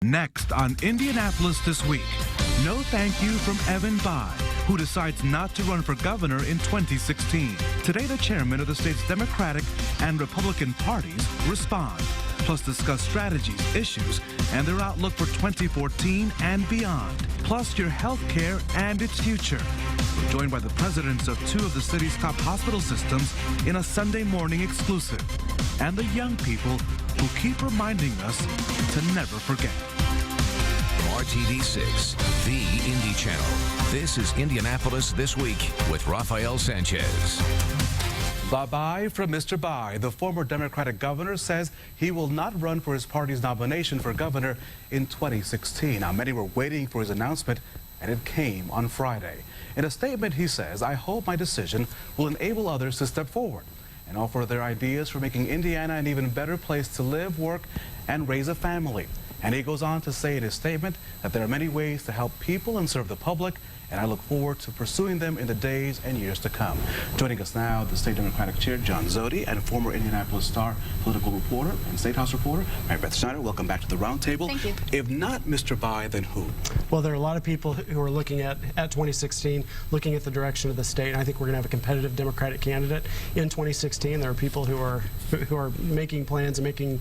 Next on Indianapolis This Week, no thank you from Evan Bayh, who decides not to run for governor in 2016. Today, the chairman of the state's Democratic and Republican parties respond, plus discuss strategies, issues, and their outlook for 2014 and beyond, plus your health care and its future. We're joined by the presidents of two of the city's top hospital systems in a Sunday morning exclusive, and the young people who keep reminding us to never forget. From RTV6, the Indy Channel, this is Indianapolis This Week with Rafael Sanchez. Bye-bye from Mr. Bayh. The former Democratic governor says he will not run for his party's nomination for governor in 2016. Now, many were waiting for his announcement, and it came on Friday. In a statement, he says, "I hope my decision will enable others to step forward and offer their ideas for making Indiana an even better place to live, work, and raise a family." And he goes on to say in his statement that there are many ways to help people and serve the public, and I look forward to pursuing them in the days and years to come. Joining us now, the State Democratic Chair, John Zodi, and former Indianapolis Star political reporter and State House reporter, Mary Beth Schneider. Welcome back to the roundtable. Thank you. If not Mr. Bayh, then who? Well, there are a lot of people who are looking at 2016, looking at the direction of the state, and I think we're going to have a competitive Democratic candidate in 2016. There are people who are making plans and making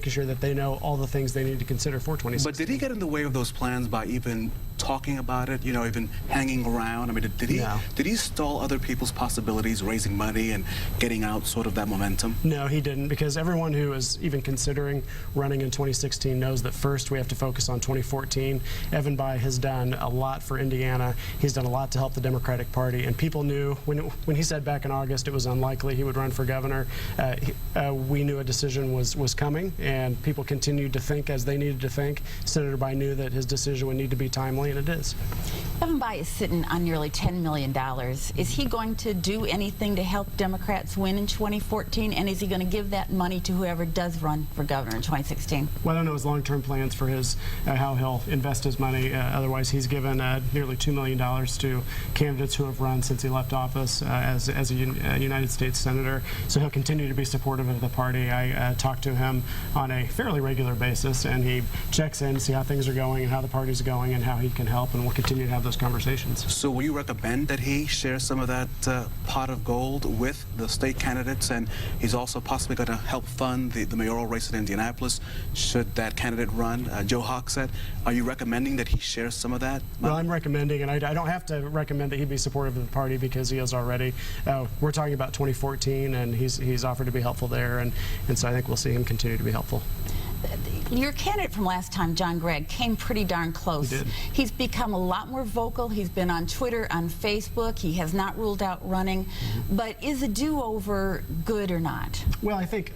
sure that they know all the things they need to consider for 2016. But did he get in the way of those plans by even talking about it, you know, even hanging around? I mean, did he stall other people's possibilities, raising money and getting out sort of that momentum? No, he didn't, because everyone who is even considering running in 2016 knows that first we have to focus on 2014. Evan Bayh has done a lot for Indiana. He's done a lot to help the Democratic Party, and people knew when he said back in August it was unlikely he would run for governor, we knew a decision was coming, and people continued to think as they needed to think. Senator Bayh knew that his decision would need to be timely, and it is. Evan Bayh is sitting on nearly $10 million. Is he going to do anything to help Democrats win in 2014, and is he going to give that money to whoever does run for governor in 2016? Well, I don't know his long-term plans for how he'll invest his money. Otherwise, he's given nearly $2 million to candidates who have run since he left office as a United States Senator. So he'll continue to be supportive of the party. I talk to him on a fairly regular basis, and he checks in to see how things are going and how the party's going and how he can help, and we'll continue to have those conversations. So will you recommend that he share some of that pot of gold with the state candidates, and he's also possibly going to help fund the mayoral race in Indianapolis should that candidate run? Joe Hogsett, are you recommending that he share some of that money? Well, I'm recommending, and I don't have to recommend that he be supportive of the party because he is already. We're talking about 2014, and he's offered to be helpful there, and so I think we'll see him continue to be helpful. Your candidate from last time, John Gregg, came pretty darn close. He did. He's become a lot more vocal. He's been on Twitter, on Facebook. He has not ruled out running. But is a do-over good or not? Well, I think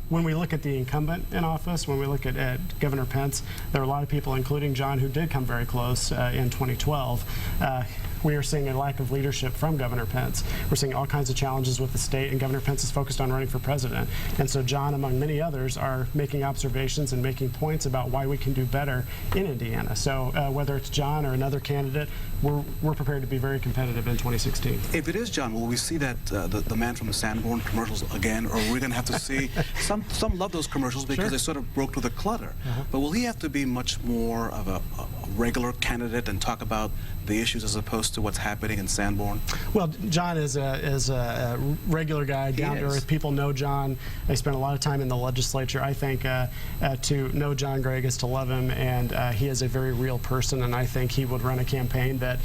when we look at the incumbent in office, when we look at Governor Pence, there are a lot of people, including John, who did come very close in 2012. We are seeing a lack of leadership from Governor Pence. We're seeing all kinds of challenges with the state, and Governor Pence is focused on running for president. And so John, among many others, are making observations and making points about why we can do better in Indiana. So whether it's John or another candidate, we're prepared to be very competitive in 2016. If it is John, will we see that the man from the Sanborn commercials again, or are we going to have to see some love those commercials because they sort of broke through the clutter. But will he have to be much more of a regular candidate and talk about the issues as opposed to what's happening in Sanborn? Well, John is a regular guy, down to earth. People know John. They spend a lot of time in the legislature. I think to know John Gregg is to love him, and he is a very real person, and I think he would run a campaign that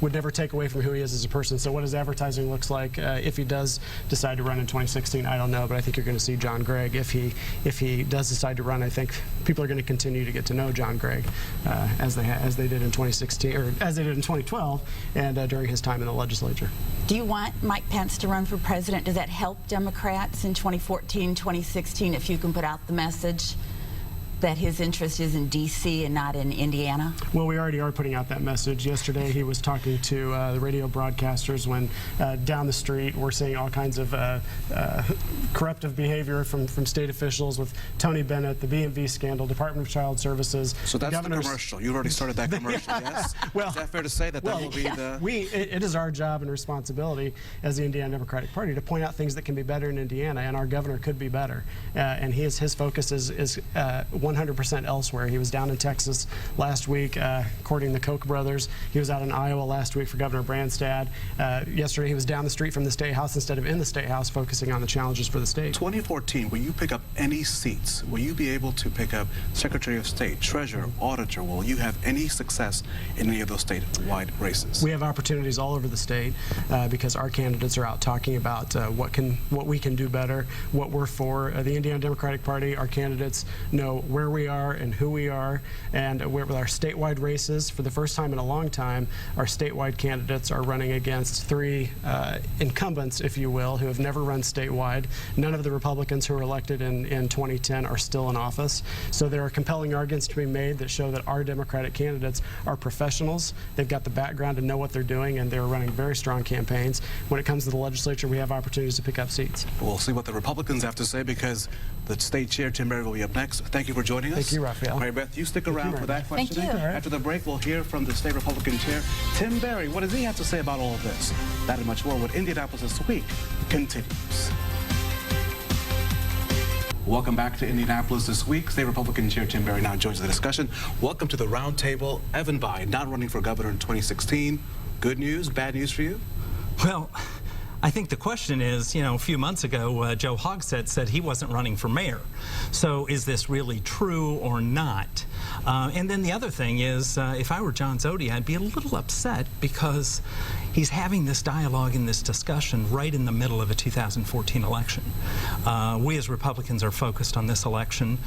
would never take away from who he is as a person. So what his advertising looks like if he does decide to run in 2016, I don't know, but I think you're going to see John Gregg. If he does decide to run, I think people are going to continue to get to know John Gregg as they did in 2016, or as they did in 2012, and during his time in the legislature. Do you want Mike Pence to run for president? Does that help Democrats in 2014, 2016, if you can put out the message that his interest is in D.C. and not in Indiana? Well, we already are putting out that message. Yesterday he was talking to the radio broadcasters when down the street we're seeing all kinds of corruptive behavior from state officials with Tony Bennett, the B&V scandal, Department of Child Services. So that's the commercial. You've already started that commercial, yes? Well, is that fair to say that that will be the... It is our job and responsibility as the Indiana Democratic Party to point out things that can be better in Indiana, and our governor could be better. And his focus is 100% elsewhere. He was down in Texas last week, courting the Koch brothers. He was out in Iowa last week for Governor Branstad. Yesterday, he was down the street from the State House instead of in the State House, focusing on the challenges for the state. 2014, will you pick up any seats? Will you be able to pick up Secretary of State, Treasurer, Auditor? Will you have any success in any of those statewide races? We have opportunities all over the state because our candidates are out talking about what we can do better, what we're for. The Indiana Democratic Party, our candidates know where we are and who we are, and with our statewide races, for the first time in a long time, our statewide candidates are running against three incumbents, if you will, who have never run statewide. None of the Republicans who were elected in 2010 are still in office. So there are compelling arguments to be made that show that our Democratic candidates are professionals. They've got the background to know what they're doing, and they're running very strong campaigns. When it comes to the legislature, we have opportunities to pick up seats. We'll see what the Republicans have to say, because the state chair, Tim Berry, will be up next. Thank you for joining us. Thank you, Rafael. Mary Beth, you stick around for that question. Thank you. After the break, we'll hear from the state Republican chair, Tim Berry. What does he have to say about all of this? That and much more when Indianapolis This Week continues. Welcome back to Indianapolis This Week. State Republican Chair Tim Berry now joins the discussion. Welcome to the roundtable. Evan Bayh, not running for governor in 2016. Good news, bad news for you? Well, I think the question is, you know, a few months ago, Joe Hogsett said he wasn't running for mayor. So is this really true or not? And then the other thing is, if I were John Zodi, I'd be a little upset because he's having this dialogue and this discussion right in the middle of a 2014 election. We as Republicans are focused on this election.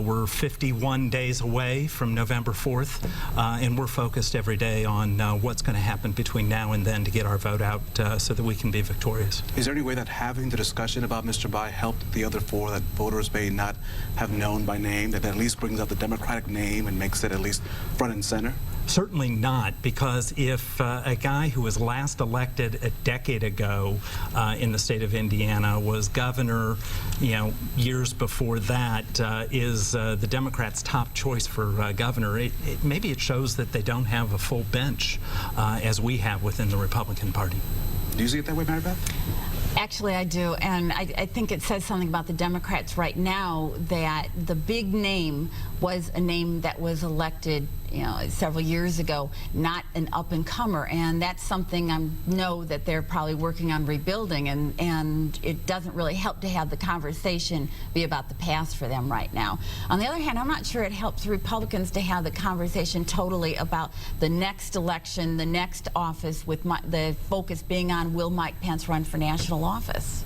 We're 51 days away from November 4th, and we're focused every day on what's going to happen between now and then to get our vote out so that we can be victorious. Is there any way that having the discussion about Mr. Bayh helped the other four that voters may not have known by name, that at least brings up the Democratic name and makes it at least front and center? Certainly not, because if a guy who was last elected a decade ago in the state of Indiana was governor, you know, years before that, is the Democrats' top choice for governor, maybe it shows that they don't have a full bench as we have within the Republican Party. Do you see it that way, Mary Beth? Actually, I do, and I think it says something about the Democrats right now that the big name was a name that was elected, you know, several years ago, not an up-and-comer, and that's something I know that they're probably working on rebuilding, and it doesn't really help to have the conversation be about the past for them right now. On the other hand, I'm not sure it helps Republicans to have the conversation totally about the next election, the next office, with the focus being on will Mike Pence run for national office.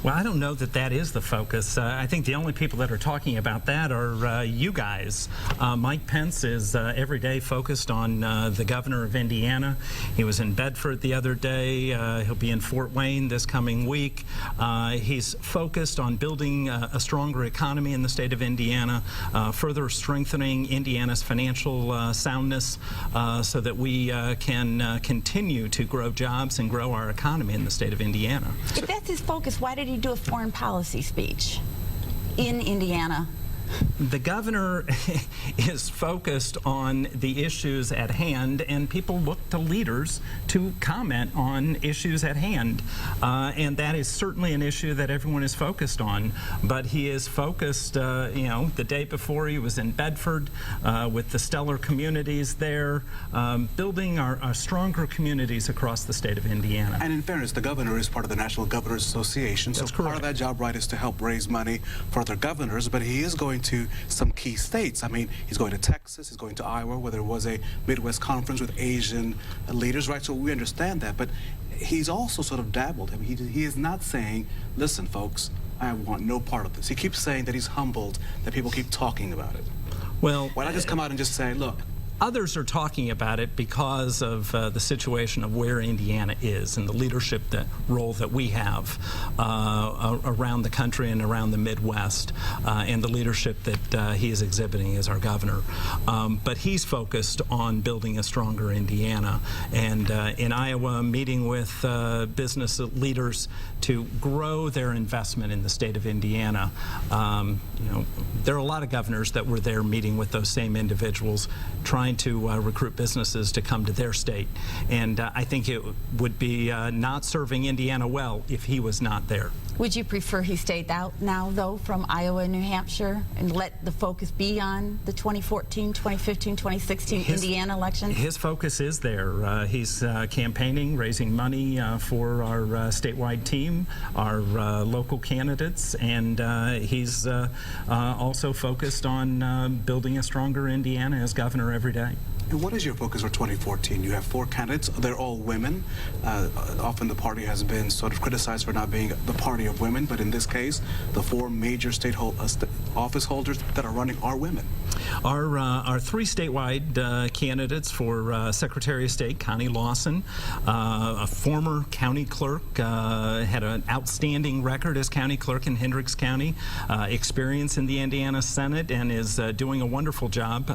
Well, I don't know that that is the focus. I think the only people that are talking about that are you guys. Mike Pence is every day focused on the governor of Indiana. He was in Bedford the other day. He'll be in Fort Wayne this coming week. He's focused on building a stronger economy in the state of Indiana, further strengthening Indiana's financial soundness so that we can continue to grow jobs and grow our economy in the state of Indiana. If that's his focus, why did he do a foreign policy speech in Indiana? The governor is focused on the issues at hand, and people look to leaders to comment on issues at hand. And that is certainly an issue that everyone is focused on. But he is focused, you know, the day before he was in Bedford with the stellar communities there, building our stronger communities across the state of Indiana. And in fairness, the governor is part of the National Governors Association, so part of that job, right, is to help raise money for other governors, but he is going to some key states. I mean, he's going to Texas, he's going to Iowa, where there was a Midwest conference with Asian leaders, right? So we understand that, but he's also sort of dabbled. I mean, he is not saying, listen, folks, I want no part of this. He keeps saying that he's humbled, that people keep talking about it. Well, why not just come out and just say, look, others are talking about it because of the situation of where Indiana is and the leadership role that we have around the country and around the Midwest, and the leadership that he is exhibiting as our governor. But he's focused on building a stronger Indiana, and in Iowa, meeting with business leaders to grow their investment in the state of Indiana. You know, there are a lot of governors that were there meeting with those same individuals, trying to recruit businesses to come to their state. And I think it would be not serving Indiana well if he was not there. Would you prefer he stayed out now, though, from Iowa and New Hampshire and let the focus be on the 2014, 2015, 2016 Indiana elections? His focus is there. He's campaigning, raising money for our statewide team, our local candidates, and he's also focused on building a stronger Indiana as governor every day. And what is your focus for 2014? You have 4 candidates. They're all women. Often the party has been sort of criticized for not being the party of women, but in this case, the 4 major office holders that are running are women. Our 3 statewide candidates for Secretary of State, Connie Lawson, a former county clerk, had an outstanding record as county clerk in Hendricks County, experience in the Indiana Senate, and is doing a wonderful job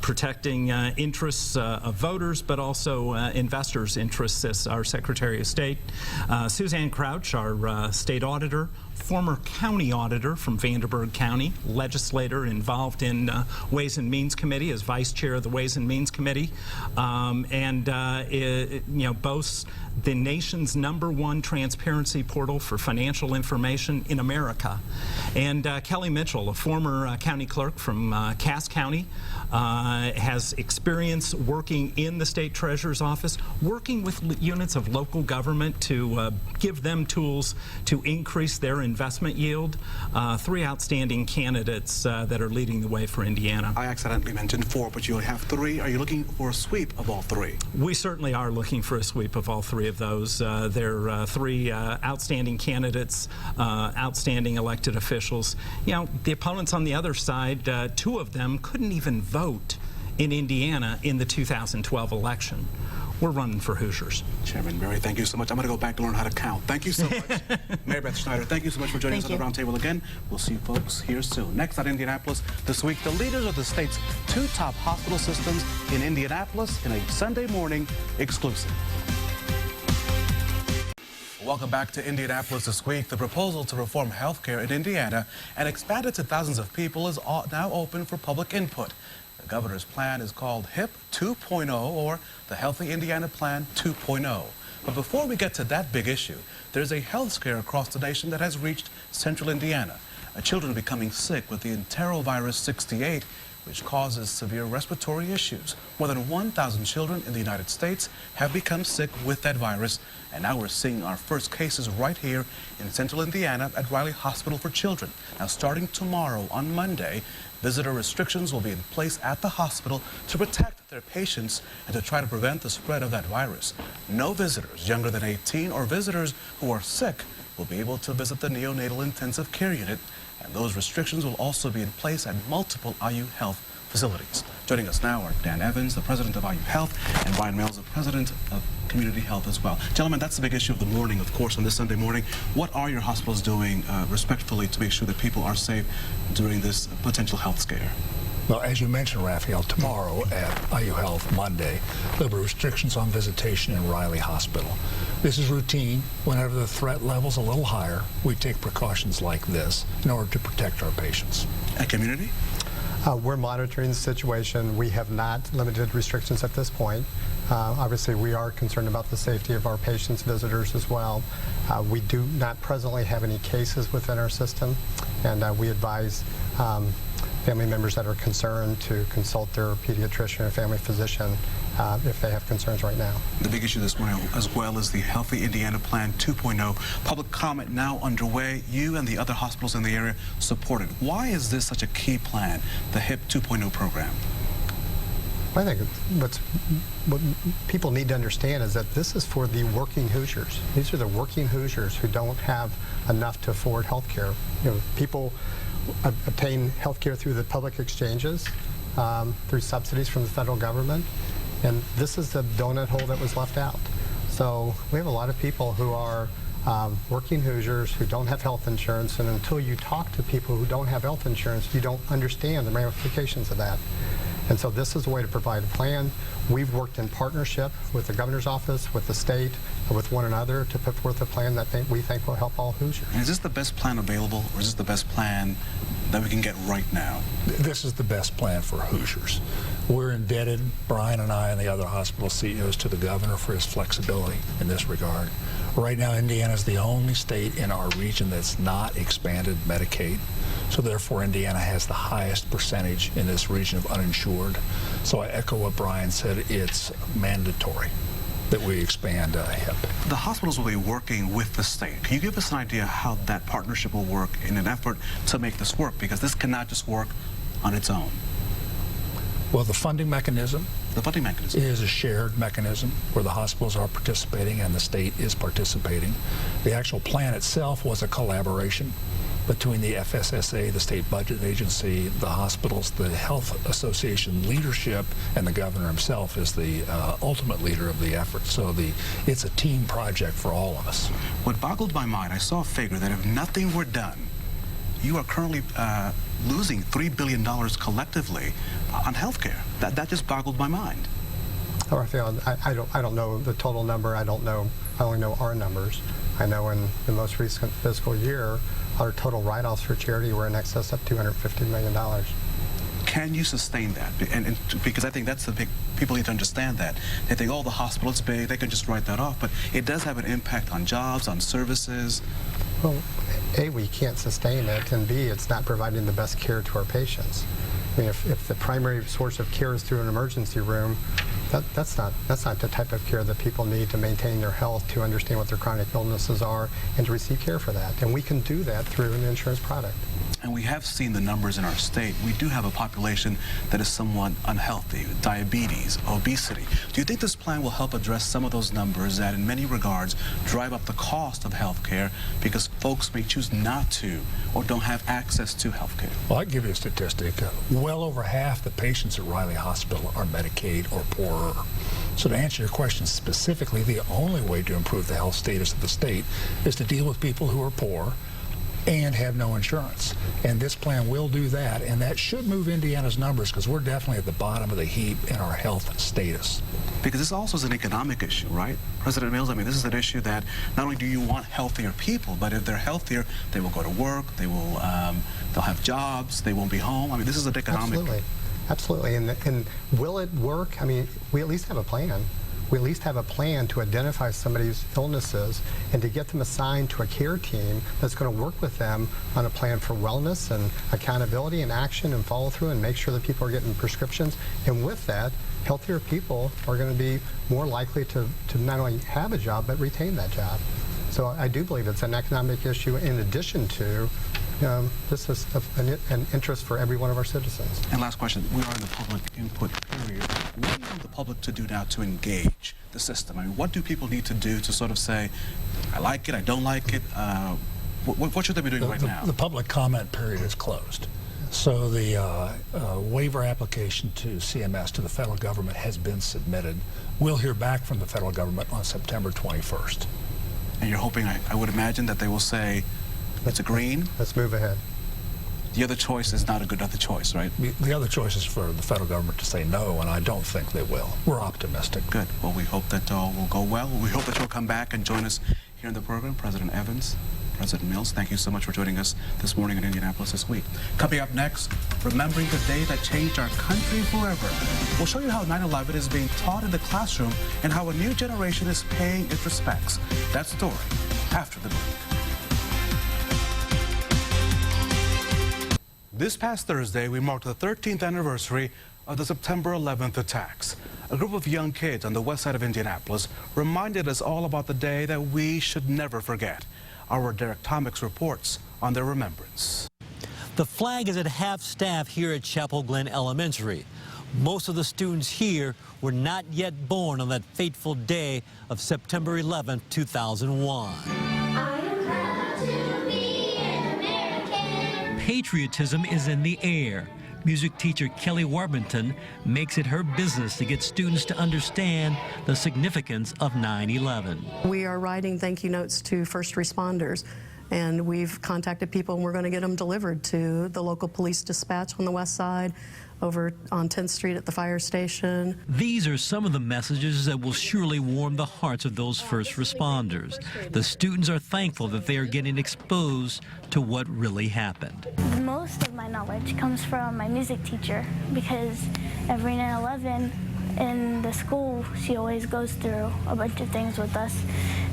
protecting interests of voters, but also investors' interests as our Secretary of State. Suzanne Crouch, our state auditor, former county auditor from Vanderburgh County, legislator involved in Ways and Means Committee as vice chair of the Ways and Means Committee, and boasts the nation's #1 transparency portal for financial information in America. And Kelly Mitchell, a former county clerk from Cass County, has experience working in the state treasurer's office, working with units of local government to give them tools to increase their investment yield. 3 outstanding candidates that are leading the way for Indiana. I accidentally mentioned 4, but you have 3. Are you looking for a sweep of all 3? We certainly are looking for a sweep of all 3 of those. They're 3 outstanding candidates, outstanding elected officials. You know, the opponents on the other side, 2 of them couldn't even vote in Indiana in the 2012 election. We're running for Hoosiers. Chairman Mary, thank you so much. I'm going to go back and learn how to count. Thank you so much. Mary Beth Schneider, thank you so much for joining us on the roundtable again. We'll see you folks here soon. Next on Indianapolis this week, the leaders of the state's 2 top hospital systems in Indianapolis in a Sunday morning exclusive. Welcome back to Indianapolis this week. The proposal to reform health care in Indiana and expand it to thousands of people is now open for public input. The governor's plan is called HIP 2.0, or the Healthy Indiana Plan 2.0. But before we get to that big issue, there's a health scare across the nation that has reached central Indiana. Children becoming sick with the enterovirus 68, which causes severe respiratory issues. More than 1,000 children in the United States have become sick with that virus, and now we're seeing our first cases right here in central Indiana at Riley Hospital for Children. Now, starting tomorrow on Monday, visitor restrictions will be in place at the hospital to protect their patients and to try to prevent the spread of that virus. No visitors younger than 18 or visitors who are sick will be able to visit the neonatal intensive care unit, and those restrictions will also be in place at multiple IU Health facilities. Joining us now are Dan Evans, the president of IU Health, and Ryan Mills, the president of Community Health as well. Gentlemen, that's the big issue of the morning, of course, on this Sunday morning. What are your hospitals doing respectfully to make sure that people are safe during this potential health scare? Well, as you mentioned, Rafael, tomorrow at IU Health, Monday, there'll be restrictions on visitation in Riley Hospital. This is routine. Whenever the threat level's a little higher, we take precautions like this in order to protect our patients. And community? We're monitoring the situation. We have not limited restrictions at this point. Obviously, we are concerned about the safety of our patients, visitors as well. We do not presently have any cases within our system, and we advise family members that are concerned to consult their pediatrician or family physician if they have concerns right now. The big issue this morning as well is the Healthy Indiana Plan 2.0. Public comment now underway. You and the other hospitals in the area support it. Why is this such a key plan, the HIP 2.0 program? I think what people need to understand is that this is for the working Hoosiers. These are the working Hoosiers who don't have enough to afford health care. You know, people obtain health care through the public exchanges, through subsidies from the federal government, and this is the donut hole that was left out. So we have a lot of people who are working Hoosiers who don't have health insurance, and until you talk to people who don't have health insurance, you don't understand the ramifications of that. And so this is a way to provide a plan. We've worked in partnership with the governor's office, with the state, with one another to put forth a plan that we think will help all Hoosiers. And is this the best plan available, or is this the best plan that we can get right now? This is the best plan for Hoosiers. We're indebted, Brian and I and the other hospital CEOs, to the governor for his flexibility in this regard. Right now, Indiana is the only state in our region that's not expanded Medicaid. So therefore, Indiana has the highest percentage in this region of uninsured. So I echo what Brian said. It's mandatory that we expand HIP. The hospitals will be working with the state. Can you give us an idea how that partnership will work in an effort to make this work? Because this cannot just work on its own. Well, the funding mechanism is a shared mechanism where the hospitals are participating and the state is participating. The actual plan itself was a collaboration between the FSSA, the state budget agency, the hospitals, the health association leadership, and the governor himself is the ultimate leader of the effort. So it's a team project for all of us. What boggled my mind, I saw a figure that if nothing were done, you are currently losing $3 billion collectively on health care. That just boggled my mind. Oh, Rafael, I don't know the total number. I only know our numbers. I know in the most recent fiscal year, our total write-offs for charity were in excess of $250 million. Can you sustain that? And because I think that's the big, people need to understand that. They think, oh, the hospital's big, they can just write that off. But it does have an impact on jobs, on services. Well, A, we can't sustain it, and B, it's not providing the best care to our patients. I mean, if the primary source of care is through an emergency room, that's not the type of care that people need to maintain their health, to understand what their chronic illnesses are, and to receive care for that. And we can do that through an insurance product. And we have seen the numbers in our state. We do have a population that is somewhat unhealthy, diabetes, obesity. Do you think this plan will help address some of those numbers that in many regards drive up the cost of health care because folks may choose not to or don't have access to health care? Well, I'll give you a statistic. Well over half the patients at Riley Hospital are Medicaid or poorer. So to answer your question specifically, the only way to improve the health status of the state is to deal with people who are poor and have no insurance. And this plan will do that, and that should move Indiana's numbers because we're definitely at the bottom of the heap in our health status. Because this also is an economic issue, right? President Mills, I mean, this is an issue that not only do you want healthier people, but if they're healthier, they will go to work, they'll have jobs, they won't be home. I mean, this is an economic... Absolutely. And will it work? I mean, we at least have a plan. We at least have a plan to identify somebody's illnesses and to get them assigned to a care team that's going to work with them on a plan for wellness and accountability and action and follow through and make sure that people are getting prescriptions. And with that, healthier people are going to be more likely to not only have a job but retain that job. So I do believe it's an economic issue in addition to this is an interest for every one of our citizens. And last question, we are in the public input period. What do you want the public to do now to engage the system? I mean, what do people need to do to sort of say, I like it, I don't like it? What should they be doing right now? The public comment period is closed. So the waiver application to CMS, to the federal government, has been submitted. We'll hear back from the federal government on September 21st. And you're hoping, I would imagine, that they will say, it's a green. Let's move ahead. The other choice is not a good other choice, right? The other choice is for the federal government to say no, and I don't think they will. We're optimistic. Good. Well, we hope that all will go well. We hope that you'll come back and join us here in the program. President Evans, President Mills, thank you so much for joining us this morning in Indianapolis this week. Coming up next, remembering the day that changed our country forever. We'll show you how 9/11 is being taught in the classroom and how a new generation is paying its respects. That story after the break. This past Thursday, we marked the 13th anniversary of the September 11th attacks. A group of young kids on the west side of Indianapolis reminded us all about the day that we should never forget. Our Derek Tomix reports on their remembrance. The flag is at half-staff here at Chapel Glen Elementary. Most of the students here were not yet born on that fateful day of September 11, 2001. Patriotism is in the air. Music teacher Kelly Warburton makes it her business to get students to understand the significance of 9/11. We are writing thank you notes to first responders, and we've contacted people and we're going to get them delivered to the local police dispatch on the west side, over on 10th Street at the fire station. These are some of the messages that will surely warm the hearts of those first responders. The students are thankful that they are getting exposed to what really happened. Most of my knowledge comes from my music teacher, because every 9/11 in the school, she always goes through a bunch of things with us,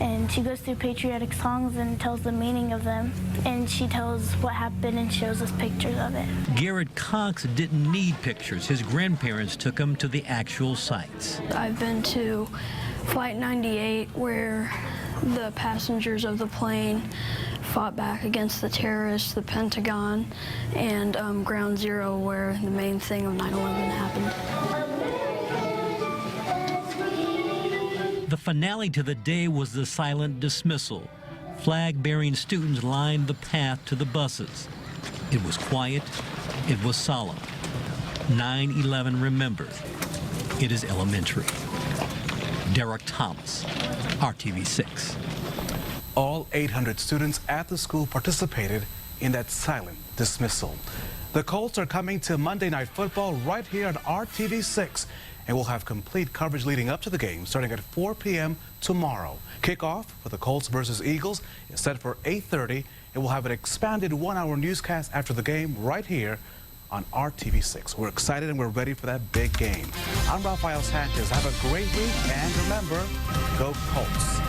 and she goes through patriotic songs and tells the meaning of them, and she tells what happened and shows us pictures of it. Garrett Cox didn't need pictures. His grandparents took him to the actual sites. I've been to Flight 98, where the passengers of the plane fought back against the terrorists, the Pentagon, and Ground Zero, where the main thing of 9/11 happened. The finale to the day was the silent dismissal. Flag-bearing students lined the path to the buses. It was quiet. It was solemn. 9/11 remembered. It is elementary. Derek Thomas, RTV6. All 800 students at the school participated in that silent dismissal. The Colts are coming to Monday Night Football right here on RTV6. And we'll have complete coverage leading up to the game starting at 4 p.m. tomorrow. Kickoff for the Colts versus Eagles is set for 8:30, and we'll have an expanded one-hour newscast after the game right here on RTV6. We're excited and we're ready for that big game. I'm Rafael Sanchez. Have a great week, and remember, go Colts.